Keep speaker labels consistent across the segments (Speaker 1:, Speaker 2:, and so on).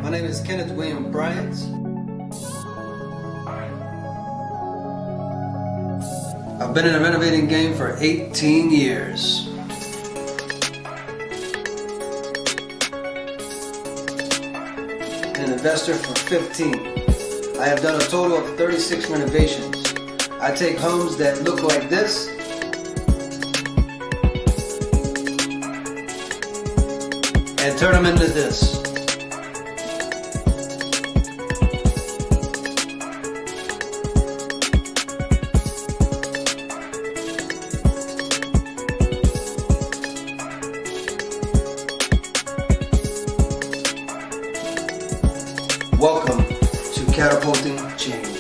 Speaker 1: My name is Kenneth William Bryant. I've been in the renovating game for 18 years. An investor for 15. I have done a total of 36 renovations. I take homes that look like this and turn them into this. Welcome to Catapulting Change.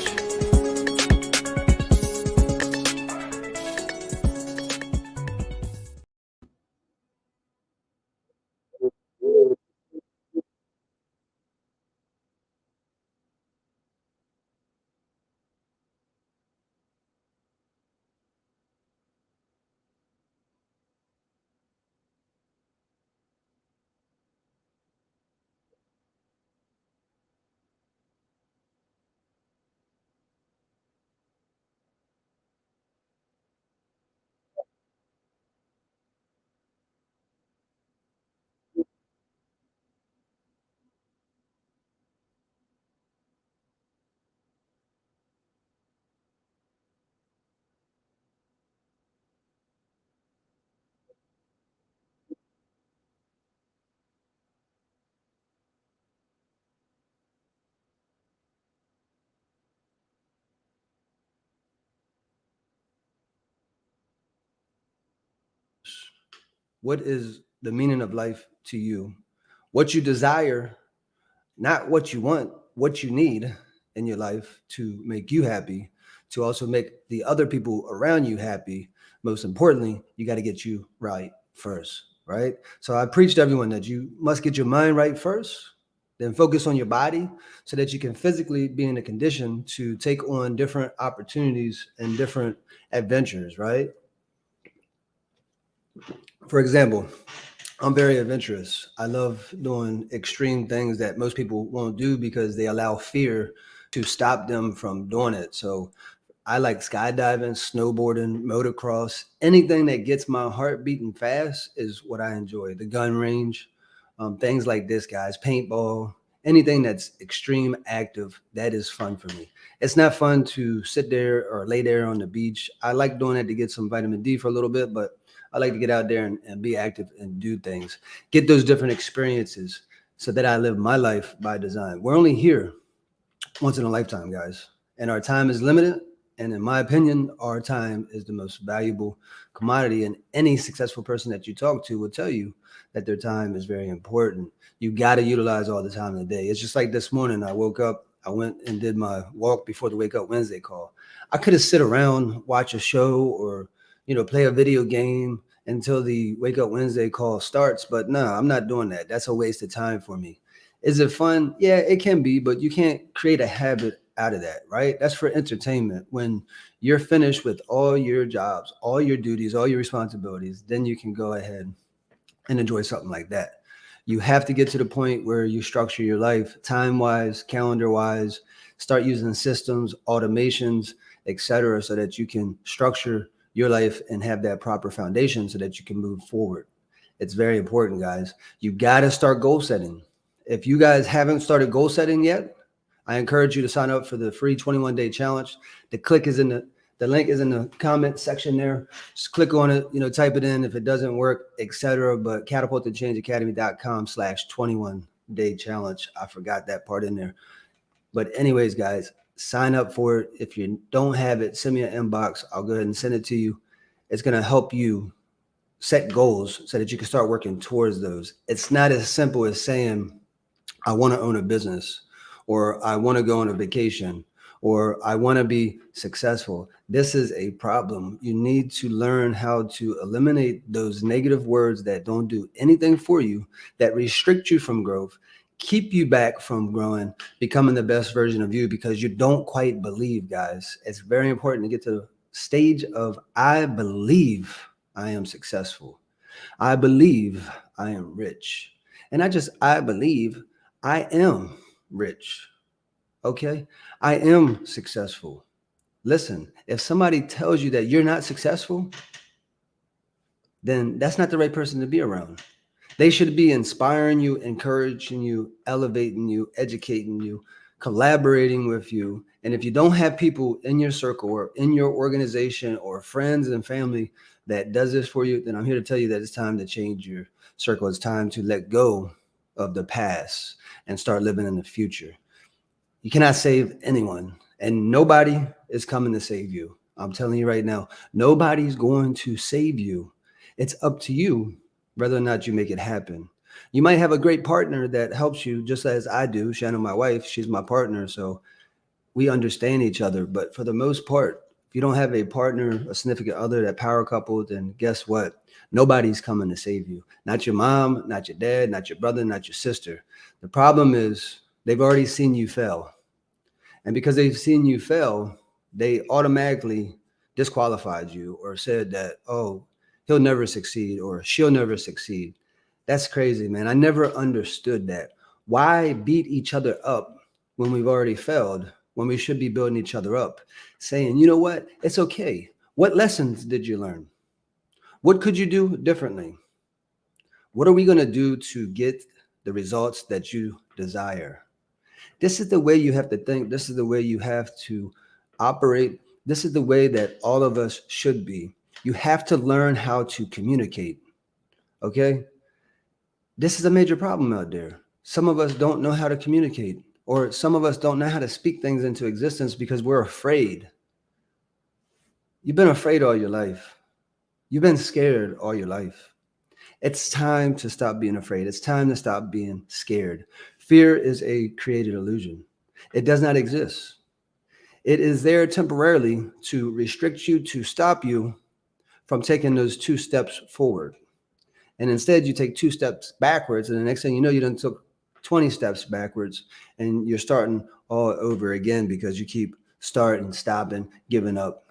Speaker 1: What is the meaning of life to you? What you desire, not what you want, what you need in your life to make you happy, to also make the other people around you happy. Most importantly, you got to get you right first, right? So I preach to everyone that you must get your mind right first, then focus on your body so that you can physically be in a condition to take on different opportunities and different adventures, right? For example, I'm very adventurous. I love doing extreme things that most people won't do because they allow fear to stop them from doing it. So I like skydiving, snowboarding, motocross. Anything that gets my heart beating fast is what I enjoy. The gun range, things like this, guys, paintball, anything that's extreme active, that is fun for me. It's not fun to sit there or lay there on the beach. I like doing it to get some vitamin D for a little bit, but I like to get out there and be active and do things, get those different experiences so that I live my life by design. We're only here once in a lifetime, guys, and our time is limited. And in my opinion, our time is the most valuable commodity. And any successful person that you talk to will tell you that their time is very important. You got to utilize all the time in the day. It's just like this morning. I woke up, I went and did my walk before the Wake Up Wednesday call. I could have sit around, watch a show, or play a video game until the Wake Up Wednesday call starts. But no, I'm not doing that. That's a waste of time for me. Is it fun? Yeah, it can be, but you can't create a habit out of that, right? That's for entertainment. When you're finished with all your jobs, all your duties, all your responsibilities, then you can go ahead and enjoy something like that. You have to get to the point where you structure your life time wise, calendar wise, start using systems, automations, etc., so that you can structure your life and have that proper foundation so that you can move forward. It's very important, guys. You got to start goal setting. If you guys haven't started goal setting yet, I encourage you to sign up for the free 21-day challenge. The link is in the comment section there. Just click on it, type it in if it doesn't work, etc. But catapultandchangeacademy.com/21-day challenge. I forgot that part in there. But anyways, guys, sign up for it. If you don't have it, send me an inbox. I'll go ahead and send it to you. It's going to help you set goals so that you can start working towards those. It's not as simple as saying, I want to own a business, or I want to go on a vacation, or I want to be successful. This is a problem. You need to learn how to eliminate those negative words that don't do anything for you, that restrict you from growth, keep you back from growing, becoming the best version of you, because you don't quite believe, guys. It's very important to get to the stage of, I believe I am successful. I believe I am rich. And not just I believe, I am rich. Okay? I am successful. Listen, if somebody tells you that you're not successful, then that's not the right person to be around. They should be inspiring you, encouraging you, elevating you, educating you, collaborating with you. And if you don't have people in your circle or in your organization or friends and family that does this for you, then I'm here to tell you that it's time to change your circle. It's time to let go of the past and start living in the future. You cannot save anyone, and nobody is coming to save you. I'm telling you right now, nobody's going to save you. It's up to you whether or not you make it happen. You might have a great partner that helps you, just as I do. Shannon, my wife, she's my partner, so we understand each other. But for the most part, if you don't have a partner, a significant other, that power couple, then guess what? Nobody's coming to save you. Not your mom, not your dad, not your brother, not your sister. The problem is they've already seen you fail. And because they've seen you fail, they automatically disqualified you or said that, oh, he'll never succeed or she'll never succeed. That's crazy, man. I never understood that. Why beat each other up when we've already failed, when we should be building each other up, saying, you know what? It's okay. What lessons did you learn? What could you do differently? What are we going to do to get the results that you desire? This is the way you have to think. This is the way you have to operate. This is the way that all of us should be. You have to learn how to communicate. Okay? This is a major problem out there. Some of us don't know how to communicate, or some of us don't know how to speak things into existence because we're afraid. You've been afraid all your life. You've been scared all your life. It's time to stop being afraid. It's time to stop being scared. Fear is a created illusion. It does not exist. It is there temporarily to restrict you, to stop you from taking those 2 steps forward. And instead, you take 2 steps backwards, and the next thing you know, you done took 20 steps backwards, and you're starting all over again because you keep starting, stopping, giving up.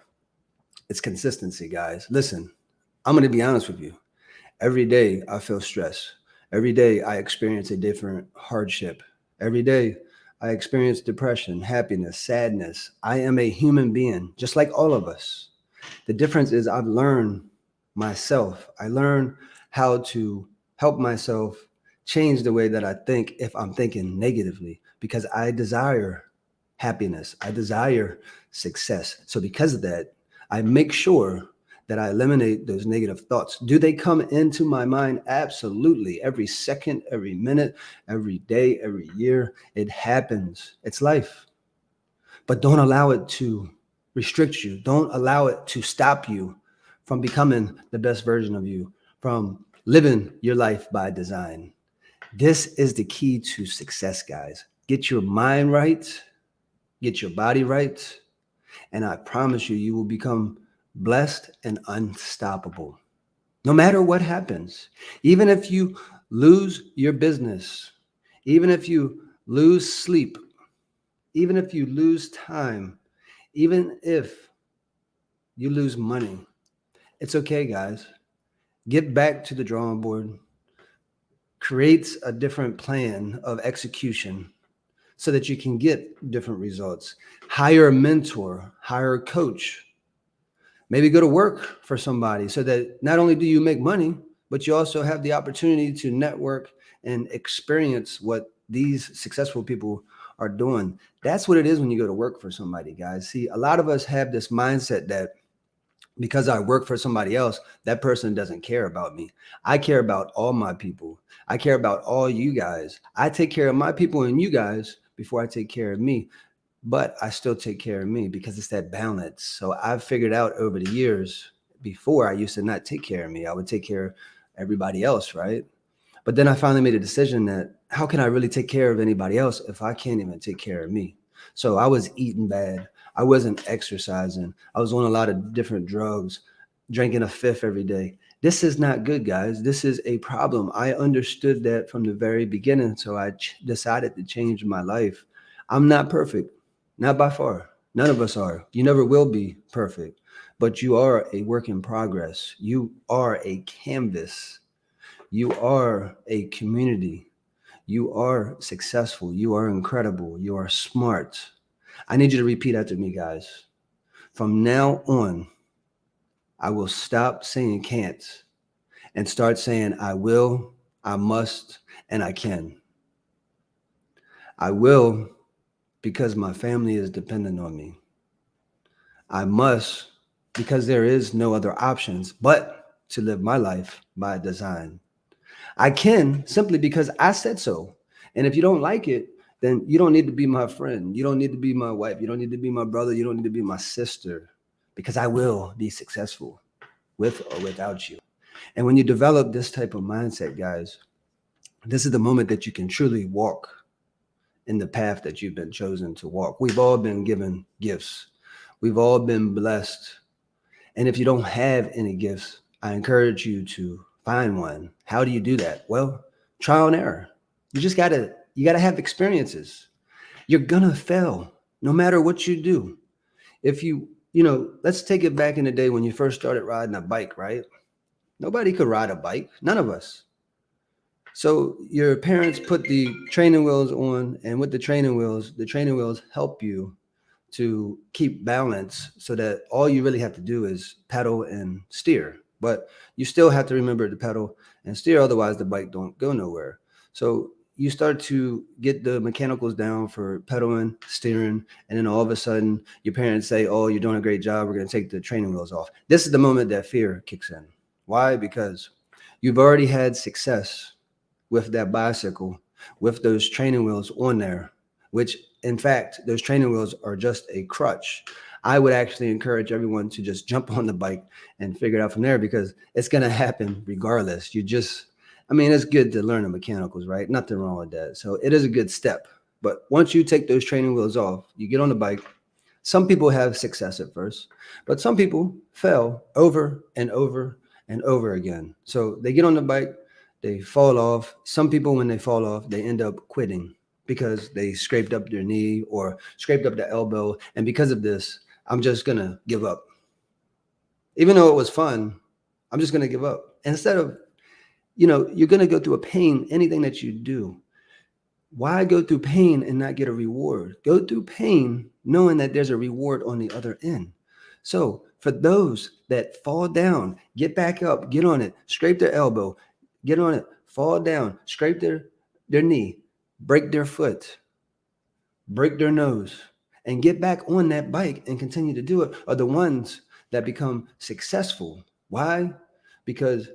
Speaker 1: It's consistency, guys. Listen, I'm going to be honest with you. Every day I feel stress. Every day I experience a different hardship. Every day I experience depression, happiness, sadness. I am a human being, just like all of us. The difference is I've learned myself. I learned how to help myself change the way that I think if I'm thinking negatively, because I desire happiness. I desire success. So because of that, I make sure that I eliminate those negative thoughts. Do they come into my mind? Absolutely. Every second, every minute, every day, every year, it happens. It's life. But don't allow it to restrict you. Don't allow it to stop you from becoming the best version of you, from living your life by design. This is the key to success, guys. Get your mind right, get your body right, and I promise you, you will become blessed and unstoppable. No matter what happens, even if you lose your business, even if you lose sleep, even if you lose time, even if you lose money, it's okay, guys. Get back to the drawing board. Create a different plan of execution so that you can get different results. Hire a mentor, hire a coach, maybe go to work for somebody so that not only do you make money, but you also have the opportunity to network and experience what these successful people are doing. That's what it is when you go to work for somebody, guys. See, a lot of us have this mindset that because I work for somebody else, that person doesn't care about me. I care about all my people. I care about all you guys. I take care of my people and you guys before I take care of me, but I still take care of me because it's that balance. So I've figured out over the years, before I used to not take care of me, I would take care of everybody else, right? But then I finally made a decision that how can I really take care of anybody else if I can't even take care of me? So I was eating bad. I wasn't exercising. I was on a lot of different drugs, drinking a fifth every day. This is not good, guys. This is a problem. I understood that from the very beginning. So I decided to change my life. I'm not perfect, not by far. None of us are. You never will be perfect, but you are a work in progress. You are a canvas. You are a community. You are successful. You are incredible. You are smart. I need you to repeat after me, guys. From now on, I will stop saying can't and start saying I will, I must, and I can. I will because my family is dependent on me. I must because there is no other options but to live my life by design. I can simply because I said so. And if you don't like it, then you don't need to be my friend. You don't need to be my wife. You don't need to be my brother. You don't need to be my sister because I will be successful with or without you. And when you develop this type of mindset, guys, this is the moment that you can truly walk in the path that you've been chosen to walk. We've all been given gifts. We've all been blessed. And if you don't have any gifts, I encourage you to find one. How do you do that? Well, trial and error. You gotta have experiences. You're gonna fail no matter what you do. If let's take it back in the day when you first started riding a bike, right? Nobody could ride a bike, none of us. So your parents put the training wheels on, and with the training wheels help you to keep balance so that all you really have to do is pedal and steer. But you still have to remember to pedal and steer, otherwise the bike don't go nowhere. So you start to get the mechanicals down for pedaling, steering, and then all of a sudden your parents say, oh, you're doing a great job, we're going to take the training wheels off. This is the moment that fear kicks in. Why? Because you've already had success with that bicycle, with those training wheels on there, which in fact, those training wheels are just a crutch. I would actually encourage everyone to just jump on the bike and figure it out from there because it's going to happen regardless. It's good to learn the mechanicals, right? Nothing wrong with that. So it is a good step. But once you take those training wheels off, you get on the bike. Some people have success at first, but some people fail over and over and over again. So they get on the bike, they fall off. Some people, when they fall off, they end up quitting because they scraped up their knee or scraped up the elbow. And because of this, I'm just going to give up. Even though it was fun, I'm just going to give up. Instead of, you're going to go through a pain, anything that you do. Why go through pain and not get a reward? Go through pain knowing that there's a reward on the other end. So for those that fall down, get back up, get on it, scrape their elbow, get on it, fall down, scrape their knee, break their foot, break their nose, and get back on that bike and continue to do it are the ones that become successful. Why? Because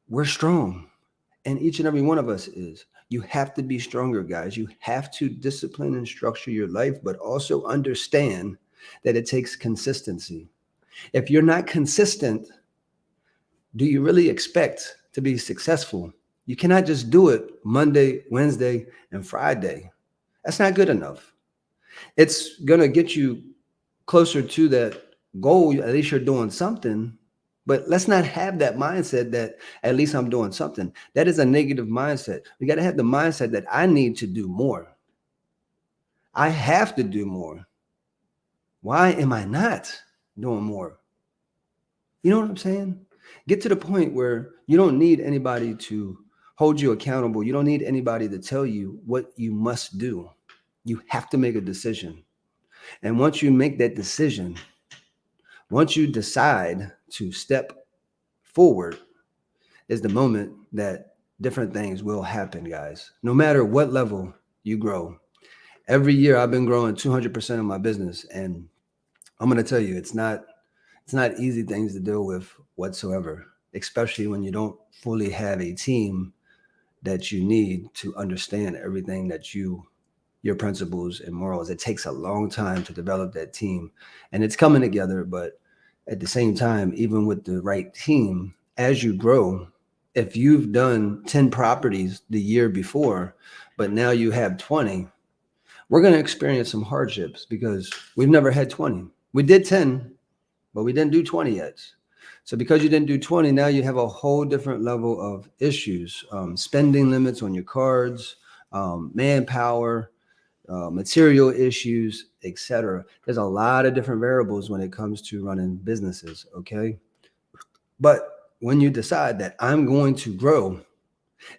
Speaker 1: we're strong, and each and every one of us is. You have to be stronger, guys. You have to discipline and structure your life, but also understand that it takes consistency. If you're not consistent, do you really expect to be successful? You cannot just do it Monday, Wednesday, and Friday. That's not good enough. It's going to get you closer to that goal. At least you're doing something. But let's not have that mindset that at least I'm doing something. That is a negative mindset. We got to have the mindset that I need to do more. I have to do more. Why am I not doing more? You know what I'm saying? Get to the point where you don't need anybody to hold you accountable. You don't need anybody to tell you what you must do. You have to make a decision. And once you make that decision, once you decide to step forward, is the moment that different things will happen, guys. No matter what level you grow. Every year I've been growing 200% of my business, and I'm going to tell you, it's not easy things to deal with whatsoever, especially when you don't fully have a team that you need to understand everything that your principles and morals. It takes a long time to develop that team, and it's coming together. But at the same time, even with the right team, as you grow, if you've done 10 properties the year before, but now you have 20, we're going to experience some hardships because we've never had 20. We did 10, but we didn't do 20 yet. So because you didn't do 20, now you have a whole different level of issues, spending limits on your cards, manpower, material issues, etc. There's a lot of different variables when it comes to running businesses, okay? But when you decide that I'm going to grow,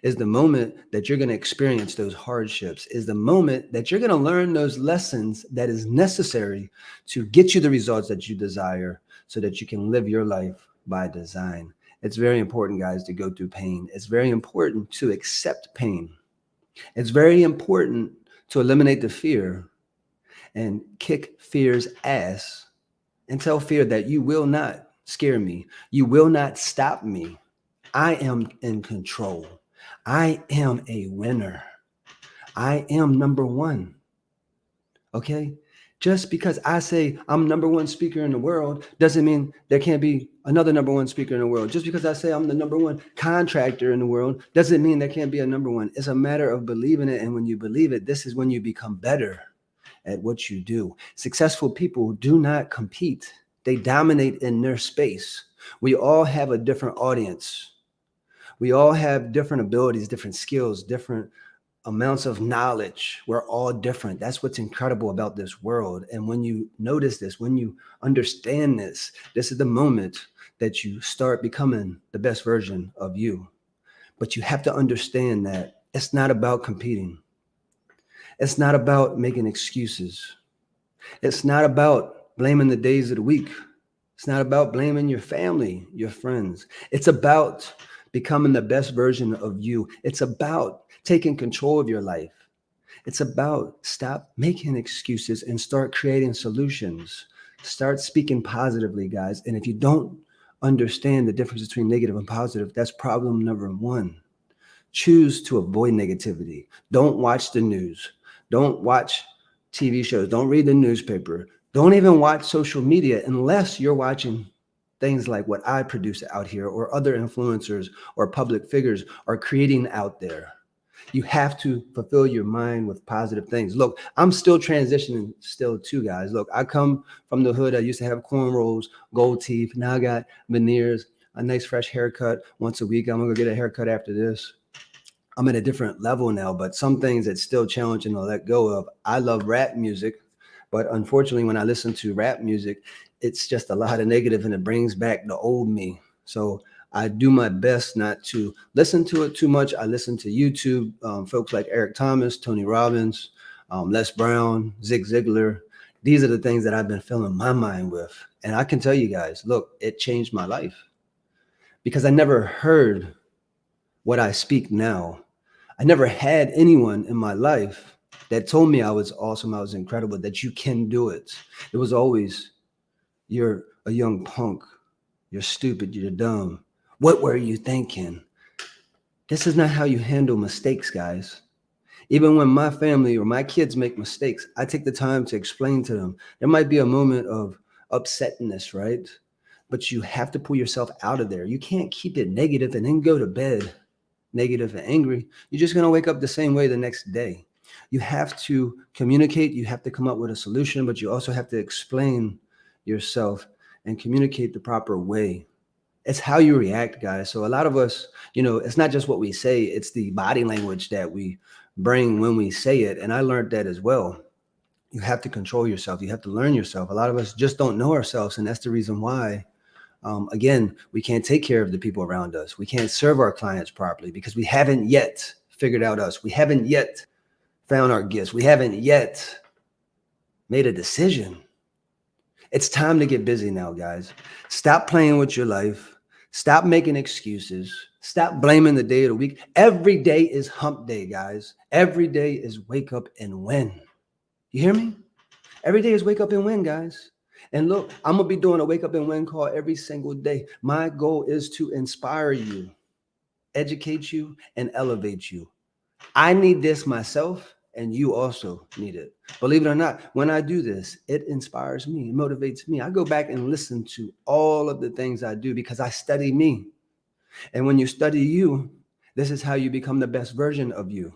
Speaker 1: is the moment that you're going to experience those hardships, is the moment that you're going to learn those lessons that is necessary to get you the results that you desire so that you can live your life by design. It's very important, guys, to go through pain. It's very important to accept pain. It's very important to eliminate the fear and kick fear's ass and tell fear that you will not scare me. You will not stop me. I am in control. I am a winner. I am number one. Okay? Just because I say I'm number one speaker in the world doesn't mean there can't be another number one speaker in the world. Just because I say I'm the number one contractor in the world doesn't mean there can't be a number one. It's a matter of believing it. And when you believe it, this is when you become better at what you do. Successful people do not compete. They dominate in their space. We all have a different audience. We all have different abilities, different skills, different amounts of knowledge. We're all different. That's what's incredible about this world. And when you notice this, when you understand this, this is the moment that you start becoming the best version of you. But you have to understand that it's not about competing. It's not about making excuses. It's not about blaming the days of the week. It's not about blaming your family, your friends. It's about becoming the best version of you. It's about taking control of your life. It's about stop making excuses and start creating solutions. Start speaking positively, guys. And if you don't understand the difference between negative and positive, that's problem number one. Choose to avoid negativity. Don't watch the news. Don't watch TV shows. Don't read the newspaper. Don't even watch social media unless you're watching things like what I produce out here or other influencers or public figures are creating out there. You have to fulfill your mind with positive things. Look, I'm still transitioning still too, guys. Look, I come from the hood. I used to have cornrows, gold teeth. Now I got veneers, a nice fresh haircut once a week. I'm going to go get a haircut after this. I'm at a different level now, but some things that's still challenging to let go of. I love rap music, but unfortunately, when I listen to rap music, it's just a lot of negative and it brings back the old me. So I do my best not to listen to it too much. I listen to YouTube, folks like Eric Thomas, Tony Robbins, Les Brown, Zig Ziglar. These are the things that I've been filling my mind with. And I can tell you guys, look, it changed my life because I never heard what I speak now. I never had anyone in my life that told me I was awesome, I was incredible, that you can do it. It was always, you're a young punk, you're stupid, you're dumb. What were you thinking? This is not how you handle mistakes, guys. Even when my family or my kids make mistakes, I take the time to explain to them. There might be a moment of upsetness, right? But you have to pull yourself out of there. You can't keep it negative and then go to bed negative and angry. You're just going to wake up the same way the next day. You have to communicate. You have to come up with a solution, but you also have to explain yourself and communicate the proper way. It's how you react, guys. So a lot of us, it's not just what we say, it's the body language that we bring when we say it. And I learned that as well. You have to control yourself. You have to learn yourself. A lot of us just don't know ourselves. And that's the reason why Again, we can't take care of the people around us. We can't serve our clients properly because we haven't yet figured out us. We haven't yet found our gifts. We haven't yet made a decision. It's time to get busy now, guys. Stop playing with your life. Stop making excuses. Stop blaming the day of the week. Every day is hump day, guys. Every day is wake up and win. You hear me? Every day is wake up and win, guys. And look, I'm going to be doing a wake up and win call every single day. My goal is to inspire you, educate you, and elevate you. I need this myself, and you also need it. Believe it or not, when I do this, it inspires me, it motivates me. I go back and listen to all of the things I do because I study me. And when you study you, this is how you become the best version of you.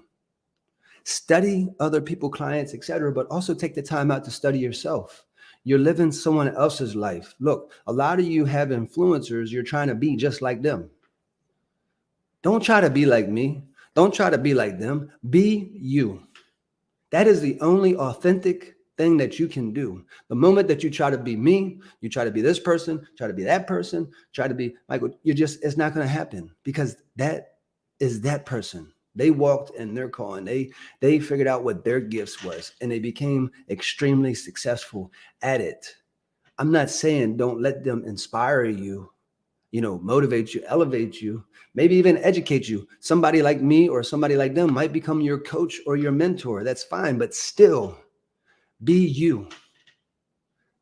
Speaker 1: Study other people, clients, etc., but also take the time out to study yourself. You're living someone else's life. Look, a lot of you have influencers. You're trying to be just like them. Don't try to be like me. Don't try to be like them. Be you. That is the only authentic thing that you can do. The moment that you try to be me, you try to be this person, try to be that person, try to be Michael, it's not going to happen because that is that person. They walked in their calling. They figured out what their gifts was, and they became extremely successful at it. I'm not saying don't let them inspire you, motivate you, elevate you, maybe even educate you. Somebody like me or somebody like them might become your coach or your mentor. That's fine, but still be you.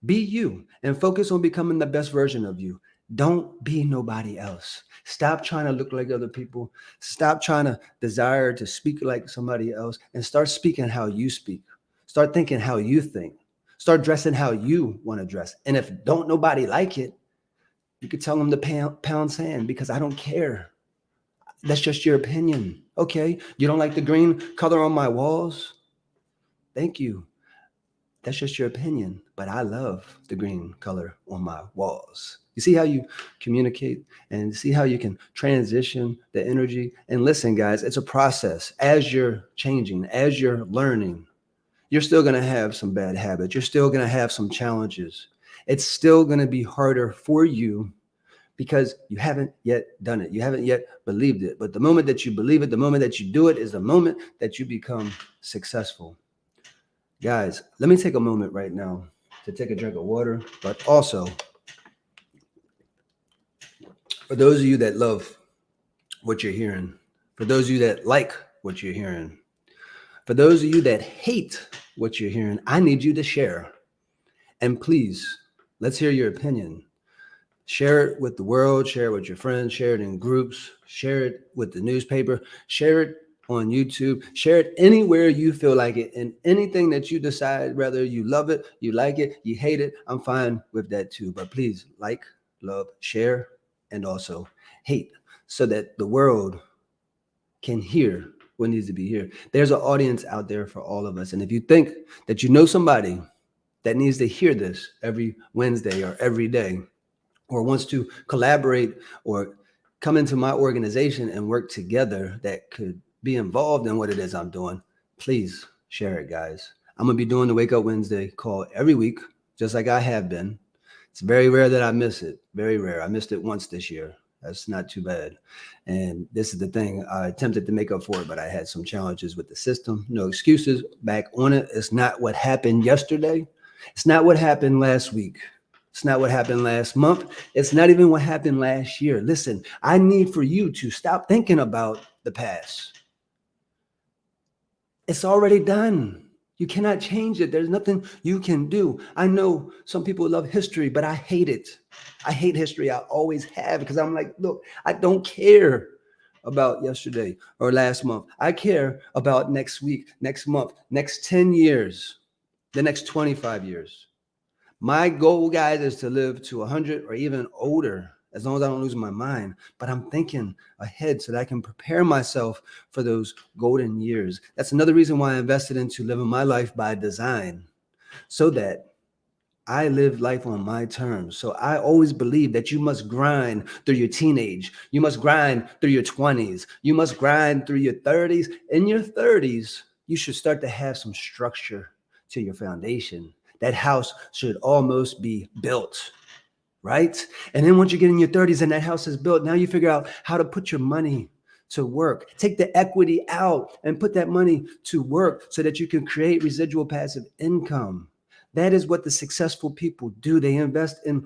Speaker 1: Be you and focus on becoming the best version of you. Don't be nobody else. Stop trying to look like other people. Stop trying to desire to speak like somebody else and start speaking how you speak. Start thinking how you think. Start dressing how you want to dress. And if don't nobody like it, you could tell them to pound sand because I don't care. That's just your opinion. Okay. You don't like the green color on my walls? Thank you. That's just your opinion, but I love the green color on my walls. You see how you communicate and see how you can transition the energy. And listen, guys, it's a process. As you're changing, as you're learning, you're still going to have some bad habits. You're still going to have some challenges. It's still going to be harder for you because you haven't yet done it. You haven't yet believed it. But the moment that you believe it, the moment that you do it is the moment that you become successful. Guys, let me take a moment right now to take a drink of water, but also for those of you that love what you're hearing, for those of you that like what you're hearing, for those of you that hate what you're hearing, I need you to share. And please, let's hear your opinion. Share it with the world, share it with your friends, share it in groups, share it with the newspaper, share it on YouTube, share it anywhere you feel like it, and anything that you decide, whether you love it, you like it, you hate it, I'm fine with that too. But please like, love, share, and also hate so that the world can hear what needs to be here. There's an audience out there for all of us. And if you think that you know somebody that needs to hear this every Wednesday or every day, or wants to collaborate or come into my organization and work together that could be involved in what it is I'm doing, please share it, guys. I'm going to be doing the Wake Up Wednesday call every week, just like I have been. It's very rare that I miss it. Very rare. I missed it once this year. That's not too bad. And this is the thing. I attempted to make up for it, but I had some challenges with the system. No excuses. Back on it. It's not what happened yesterday. It's not what happened last week. It's not what happened last month. It's not even what happened last year. Listen, I need for you to stop thinking about the past. It's already done. You cannot change it. There's nothing you can do. I know some people love history, but I hate it. I hate history. I always have because I'm like, look, I don't care about yesterday or last month. I care about next week, next month, next 10 years, the next 25 years. My goal, guys, is to live to 100 or even older, as long as I don't lose my mind. But I'm thinking ahead so that I can prepare myself for those golden years. That's another reason why I invested into living my life by design, so that I live life on my terms. So I always believe that you must grind through your teenage. You must grind through your 20s. You must grind through your 30s. In your 30s, you should start to have some structure to your foundation. That house should almost be built. right? And then once you get in your 30s and that house is built, now you figure out how to put your money to work. Take the equity out and put that money to work so that you can create residual passive income. That is what the successful people do. They invest in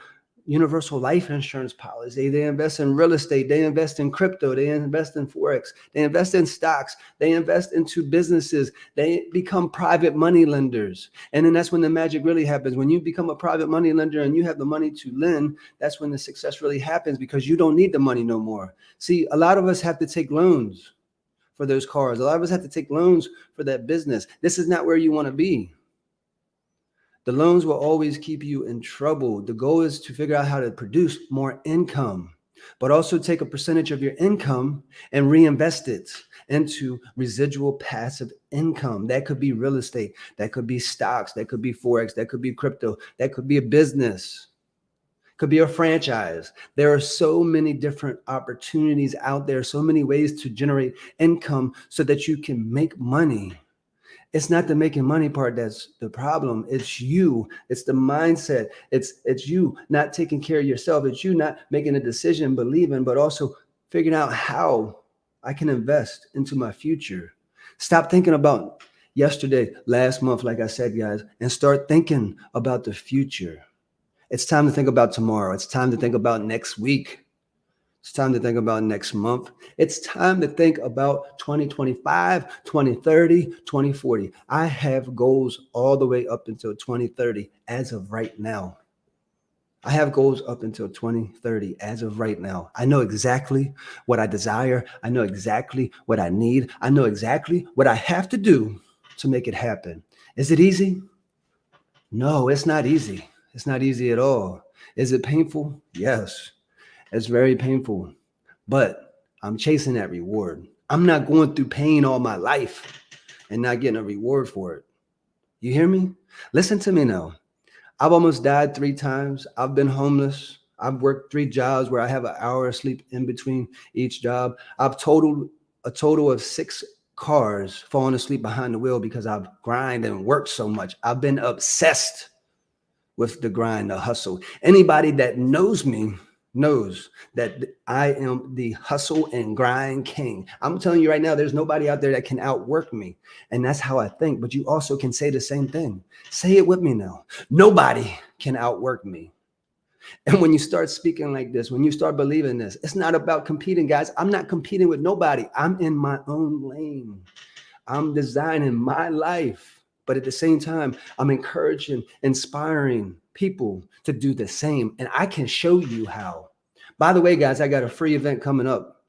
Speaker 1: universal life insurance policy. They invest in real estate. They invest in crypto. They invest in Forex. They invest in stocks. They invest into businesses. They become private money lenders. And then that's when the magic really happens. When you become a private money lender and you have the money to lend, that's when the success really happens, because you don't need the money no more. See, a lot of us have to take loans for those cars. A lot of us have to take loans for that business. This is not where you want to be. The loans will always keep you in trouble. The goal is to figure out how to produce more income, but also take a percentage of your income and reinvest it into residual passive income. That could be real estate. That could be stocks. That could be Forex. That could be crypto. That could be a business. Could be a franchise. There are so many different opportunities out there, so many ways to generate income so that you can make money. It's not the making money part that's the problem. It's you. It's the mindset. It's you not taking care of yourself. It's you not making a decision, believing, but also figuring out how I can invest into my future. Stop thinking about yesterday, last month, like I said, guys, and start thinking about the future. It's time to think about tomorrow. It's time to think about next week. It's time to think about next month. It's time to think about 2025, 2030, 2040. I have goals all the way up until 2030 as of right now. I have goals up until 2030 as of right now. I know exactly what I desire. I know exactly what I need. I know exactly what I have to do to make it happen. Is it easy? No, it's not easy. It's not easy at all. Is it painful? Yes. It's very painful, but I'm chasing that reward. I'm not going through pain all my life and not getting a reward for it. You hear me? Listen to me now. I've almost died 3 times. I've been homeless. I've worked 3 jobs where I have an hour of sleep in between each job. I've totaled a total of 6 cars falling asleep behind the wheel because I've grinded and worked so much. I've been obsessed with the grind, the hustle. Anybody that knows me knows that I am the hustle and grind king. I'm telling you right now, there's nobody out there that can outwork me. And that's how I think. But you also can say the same thing. Say it with me now. Nobody can outwork me. And when you start speaking like this, when you start believing this, it's not about competing, guys. I'm not competing with nobody. I'm in my own lane. I'm designing my life. But at the same time, I'm encouraging, inspiring people to do the same. And I can show you how. By the way, guys, I got a free event coming up.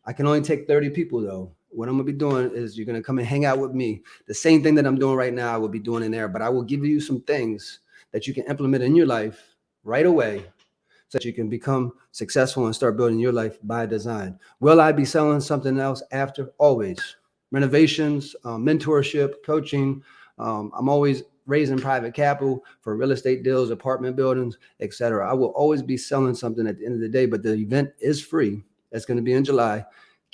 Speaker 1: I can only take 30 people, though. What I'm going to be doing is you're going to come and hang out with me. The same thing that I'm doing right now, I will be doing in there. But I will give you some things that you can implement in your life right away so that you can become successful and start building your life by design. Will I be selling something else after? Always. Renovations, mentorship, coaching. I'm always raising private capital for real estate deals, apartment buildings, etc. I will always be selling something at the end of the day, but the event is free. It's going to be in July.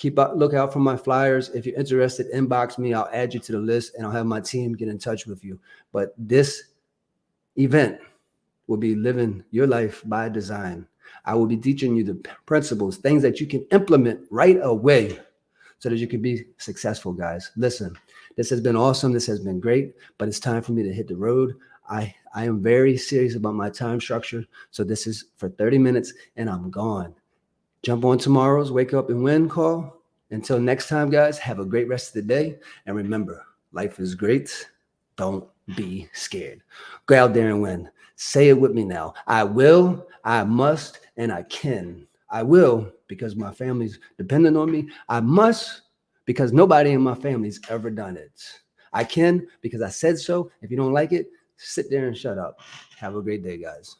Speaker 1: Look out for my flyers. If you're interested, inbox me. I'll add you to the list and I'll have my team get in touch with you. But this event will be living your life by design. I will be teaching you the principles, things that you can implement right away so that you can be successful, guys. Listen, this has been awesome. This has been great, but it's time for me to hit the road. I am very serious about my time structure. So this is for 30 minutes and I'm gone. Jump on tomorrow's Wake Up and Win call. Until next time, guys, have a great rest of the day. And remember, life is great. Don't be scared. Go out there and win. Say it with me now. I will, I must, and I can. I will because my family's dependent on me. I must because nobody in my family's ever done it. I can because I said so. If you don't like it, sit there and shut up. Have a great day, guys.